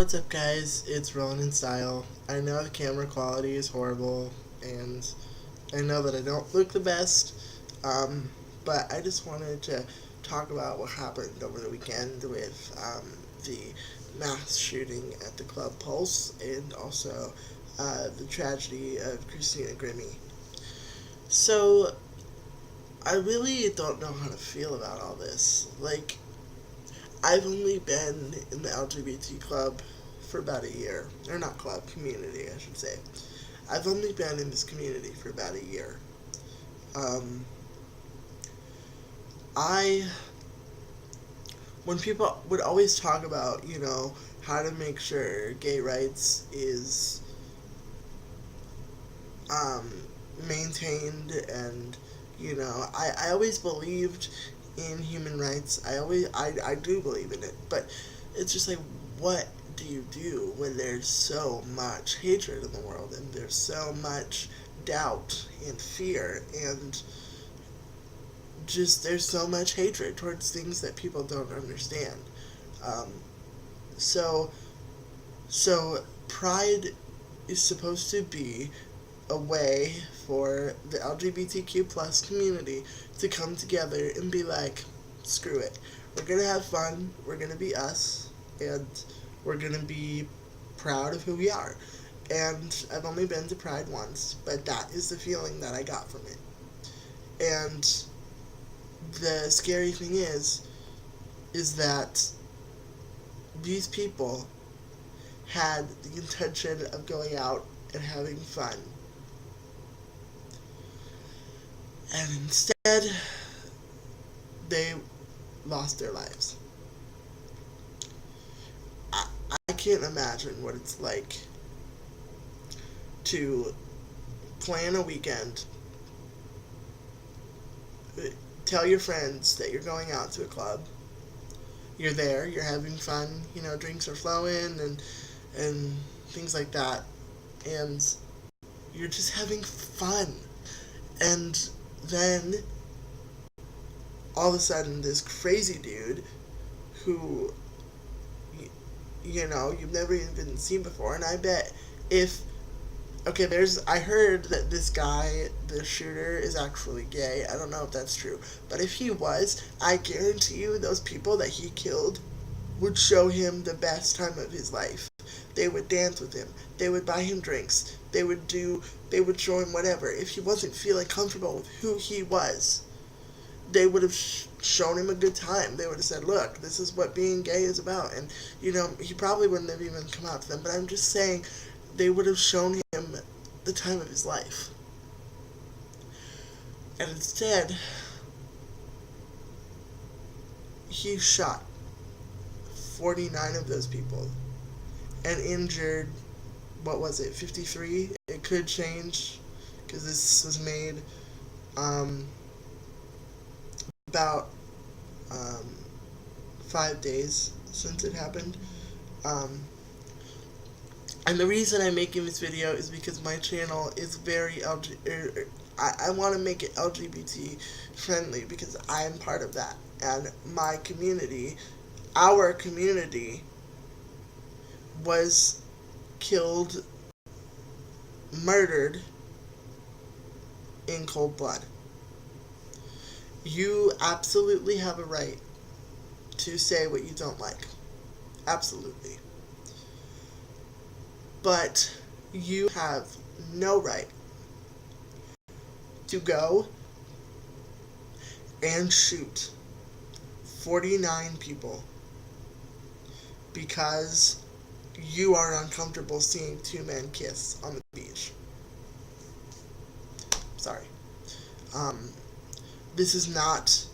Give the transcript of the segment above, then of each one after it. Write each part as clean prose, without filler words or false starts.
What's up, guys? It's Rolling in Style. I know the camera quality is horrible, and I know that I don't look the best, um, but I just wanted to talk about what happened over the weekend with the mass shooting at the Club Pulse and also the tragedy of Christina Grimmie. So, I really don't know how to feel about all this. Like, I've only been in the LGBT club for about a year. Or not club, community, I should say. I've only been in this community for about a year. Um, I, when people would always talk about, how to make sure gay rights is um, maintained and, I always believed in human rights. I do believe in it, but it's just like, what do you do when there's so much hatred in the world and there's so much doubt and fear and just there's so much hatred towards things that people don't understand. Um, so so pride is supposed to be a way for the LGBTQ plus community to come together and be like, screw it. We're gonna have fun, we're gonna be us, and we're gonna be proud of who we are. And I've only been to Pride once, but that is the feeling that I got from it. And the scary thing is that these people had the intention of going out and having fun. And instead, they lost their lives. I, I can't imagine what it's like to plan a weekend, tell your friends that you're going out to a club, you're there, you're having fun, drinks are flowing and things like that, and you're just having fun. And then all of a sudden, this crazy dude who you've never even seen before, and I bet if okay, I heard that this guy, the shooter, is actually gay. I don't know if that's true, but if he was, I guarantee you those people that he killed would show him the best time of his life. They would dance with him. They would buy him drinks. They would show him whatever. If he wasn't feeling comfortable with who he was, they would have shown him a good time. They would have said, look, this is what being gay is about. And, he probably wouldn't have even come out to them. But I'm just saying, they would have shown him the time of his life. And instead, he shot 49 of those people and injured, what was it, 53? It could change because this was made um, about um, 5 days since it happened. Um, and the reason I'm making this video is because my channel is very I want to make it LGBT friendly because I'm part of that. And my community, our community, was killed, murdered in cold blood. You absolutely have a right to say what you don't like. Absolutely. But you have no right to go and shoot 49 people because you are uncomfortable seeing two men kiss on the beach. Sorry. Um, this is not.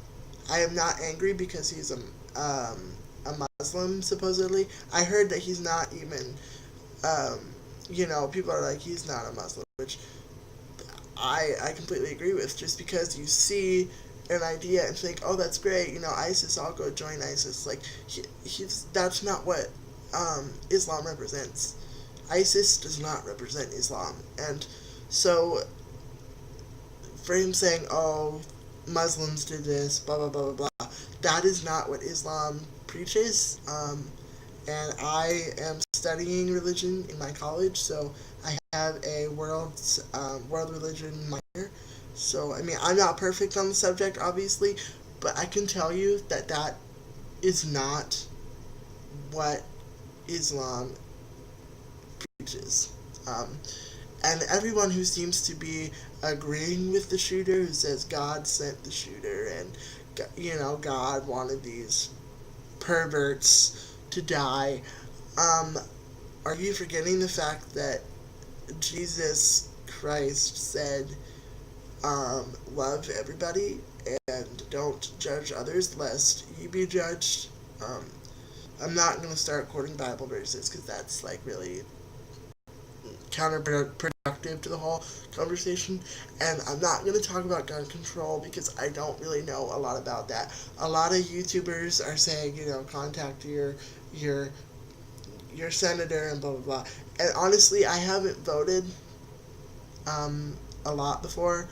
I am not angry because he's a Muslim, supposedly. I heard that he's not even. Um, people are like, he's not a Muslim, which I completely agree with. Just because you see an idea and think, oh, that's great, ISIS, I'll go join ISIS. Like, that's not what Islam represents. ISIS does not represent Islam. And so, for him saying, oh, Muslims did this, blah, blah, blah, blah, blah, that is not what Islam preaches. and I am studying religion in my college, so I have a world religion minor. So I mean, I'm not perfect on the subject, obviously, but I can tell you that that is not what Islam preaches. And everyone who seems to be agreeing with the shooter, who says God sent the shooter and God wanted these perverts to die, um, are you forgetting the fact that Jesus Christ said, love everybody and don't judge others lest ye be judged? Um, I'm not going to start quoting Bible verses because that's like really counterproductive to the whole conversation. And I'm not going to talk about gun control because I don't really know a lot about that. A lot of YouTubers are saying, contact your your senator and blah blah blah. And honestly, I haven't voted a lot before.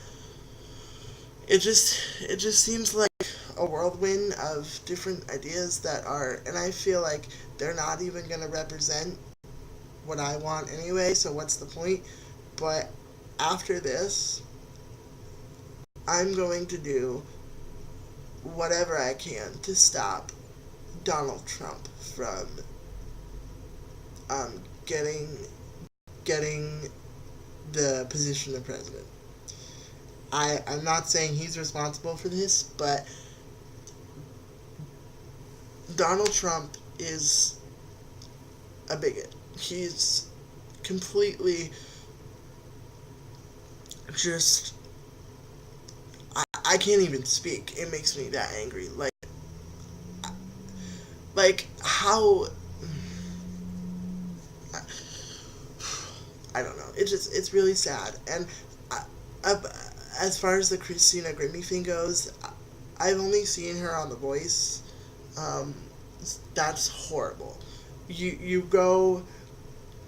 It just seems like a whirlwind of different ideas that are, and I feel like they're not even going to represent what I want anyway. So what's the point? But after this, I'm going to do whatever I can to stop Donald Trump from um, getting getting the position of president. I'm not saying he's responsible for this, but Donald Trump is a bigot. He's completely just. I can't even speak. It makes me that angry. Like how. I don't know. It's really sad. And I, I, as far as the Christina Grimmie thing goes, I've only seen her on The Voice. Um, that's horrible. You go.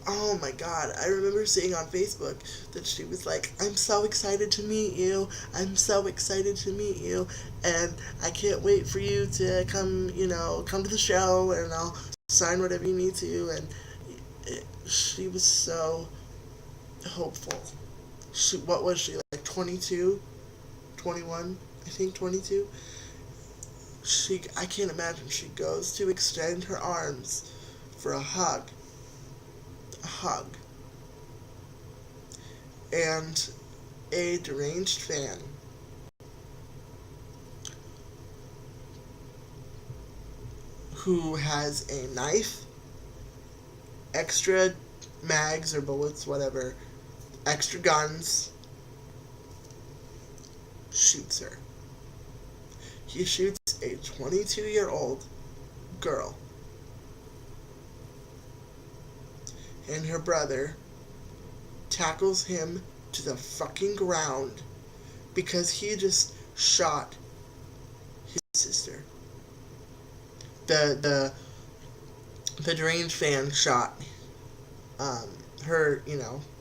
Oh my god, I remember seeing on Facebook that she was like, I'm so excited to meet you. I'm so excited to meet you. And I can't wait for you to come to the show and I'll sign whatever you need to. And she was so hopeful. What was she, like 22, 21? I think 22. I can't imagine. She goes to extend her arms for a hug. A hug. And a deranged fan who has a knife, extra mags or bullets, whatever, extra guns, shoots her. He shoots a 22-year-old girl. And her brother tackles him to the fucking ground because he just shot his sister. The deranged fan shot her,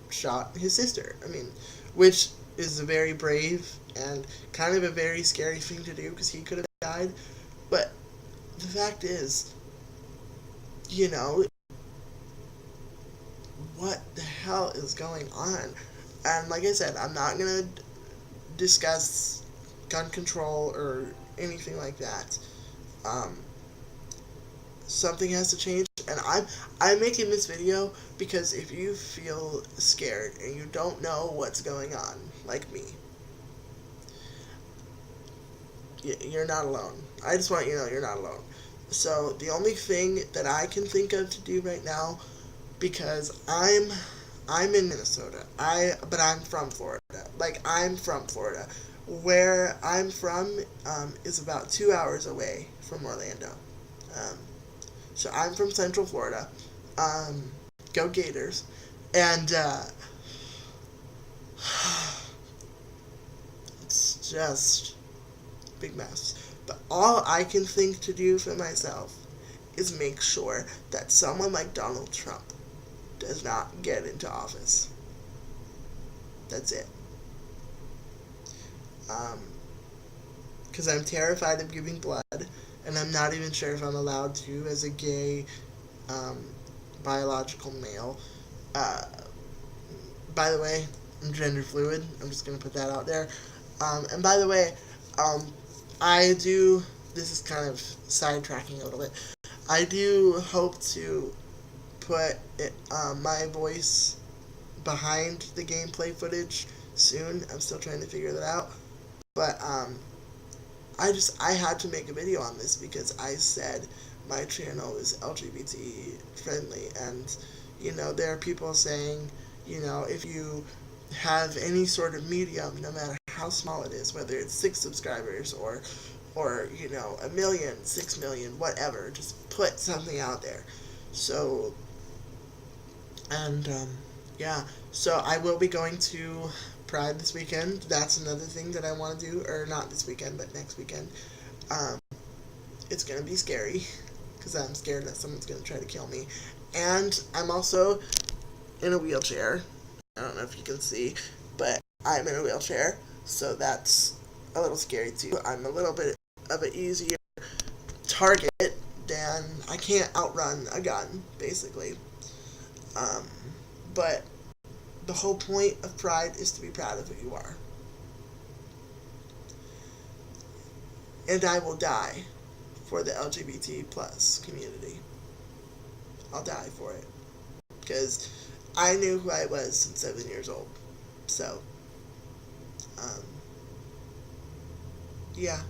shot his sister. I mean, which is a very brave and kind of a very scary thing to do because he could have died. But the fact is, what the hell is going on? And like I said, I'm not going to discuss gun control or anything like that. Um, Something has to change, and I'm making this video because if you feel scared and you don't know what's going on, like me, you're not alone. I just want you to know you're not alone. So the only thing that I can think of to do right now, because I'm in Minnesota. But I'm from Florida. Like I'm from Florida. Where I'm from is about 2 hours away from Orlando. Um, so I'm from Central Florida. Go Gators. And it's just a big mess. But all I can think to do for myself is make sure that someone like Donald Trump does not get into office. That's it. Because I'm terrified of giving blood, and I'm not even sure if I'm allowed to as a gay um, biological male. Uh, by the way, I'm gender fluid. I'm just gonna put that out there. And by the way, um, I do. This is kind of sidetracking a little bit. I do hope to put my voice behind the gameplay footage soon. I'm still trying to figure that out. But I had to make a video on this because I said my channel is LGBT friendly, and there are people saying, if you have any sort of medium, no matter how small it is, whether it's 6 subscribers or a million, 6 million, whatever, just put something out there. So, and yeah, so I will be going to Pride this weekend. That's another thing that I want to do, or not this weekend, but next weekend. Um, it's gonna be scary because I'm scared that someone's gonna try to kill me, and I'm also in a wheelchair. I don't know if you can see, but I'm in a wheelchair, so that's a little scary too. I'm a little bit of an easier target than I can't outrun a gun, basically. Um, but the whole point of Pride is to be proud of who you are. And I will die for the LGBT plus community. I'll die for it. Because I knew who I was since 7 years old. So, um, yeah.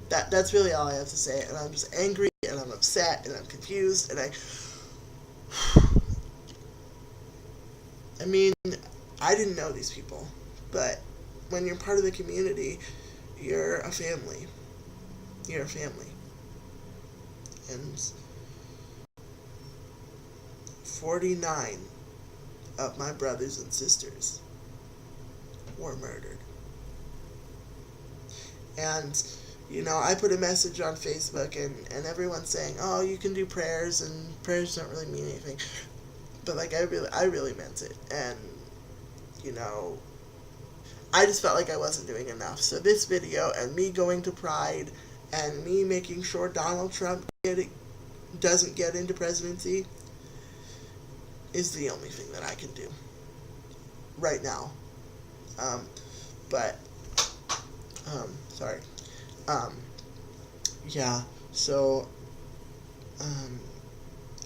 That's really all I have to say. And I'm just angry, and I'm upset, and I'm confused, and I mean, I didn't know these people, but when you're part of the community, you're a family. You're a family. And 49 of my brothers and sisters were murdered. And, I put a message on Facebook, and everyone's saying, oh, you can do prayers, and prayers don't really mean anything. But, I really meant it. And, I just felt like I wasn't doing enough. So this video, and me going to Pride, and me making sure Donald Trump doesn't get into presidency, is the only thing that I can do right now. But sorry. Yeah. So,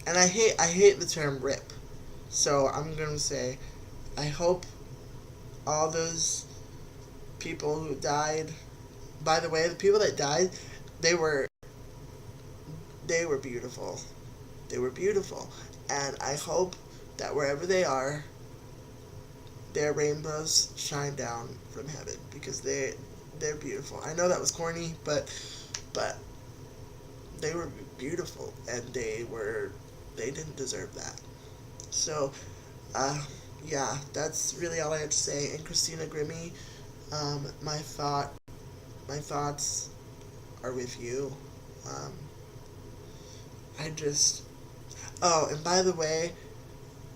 and I hate the term RIP. So I'm gonna say, I hope all those people who died. By the way, the people that died, they were beautiful. They were beautiful, and I hope that wherever they are, their rainbows shine down from heaven, because they're beautiful. I know that was corny, but they were beautiful, and they didn't deserve that. So, yeah, that's really all I have to say. And Christina Grimmie, my thoughts are with you. Um, I just, oh, and by the way,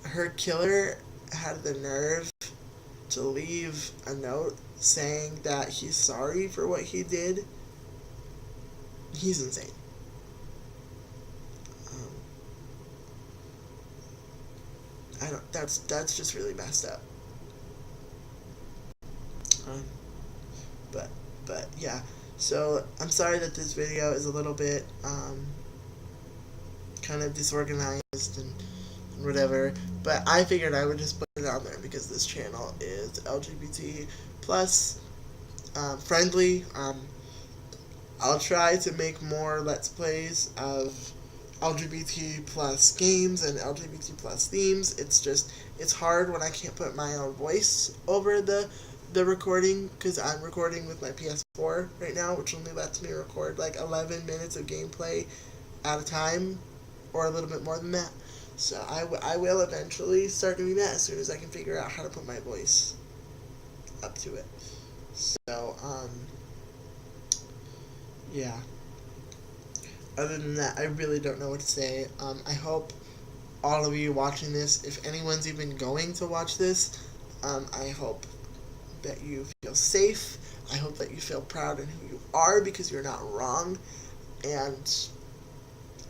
her killer had the nerve to leave a note saying that he's sorry for what he did. He's insane. Um, I don't. That's just really messed up. Um, but yeah. So I'm sorry that this video is a little bit kind of disorganized and whatever. But I figured I would just put it on there because this channel is LGBT plus friendly. I'll try to make more Let's Plays of LGBT plus games and LGBT plus themes. It's hard when I can't put my own voice over the recording, because I'm recording with my PS4 right now, which only lets me record 11 minutes of gameplay at a time, or a little bit more than that. So I will eventually start doing that as soon as I can figure out how to put my voice up to it. So, yeah. Other than that, I really don't know what to say. I hope all of you watching this, if anyone's even going to watch this, I hope that you feel safe. I hope that you feel proud in who you are, because you're not wrong. And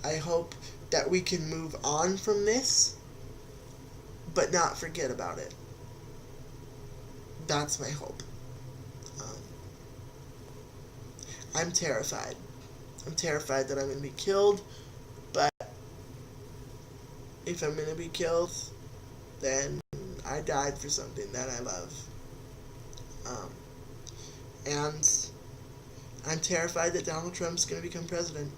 I hope that we can move on from this, but not forget about it. That's my hope. Um, I'm terrified. I'm terrified that I'm going to be killed, but if I'm going to be killed, then I died for something that I love. Um, and I'm terrified that Donald Trump's going to become president.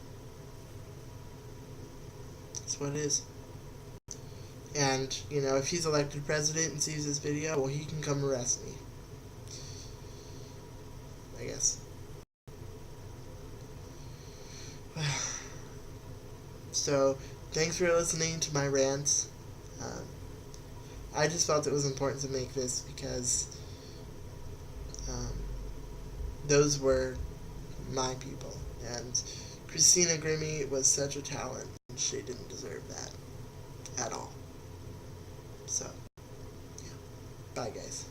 That's what it is. And, if he's elected president and sees this video, well, he can come arrest me. I guess. So, thanks for listening to my rants. Um, I just felt it was important to make this because um, those were my people. And Christina Grimmie was such a talent, and she didn't deserve that at all. So, yeah. Bye, guys.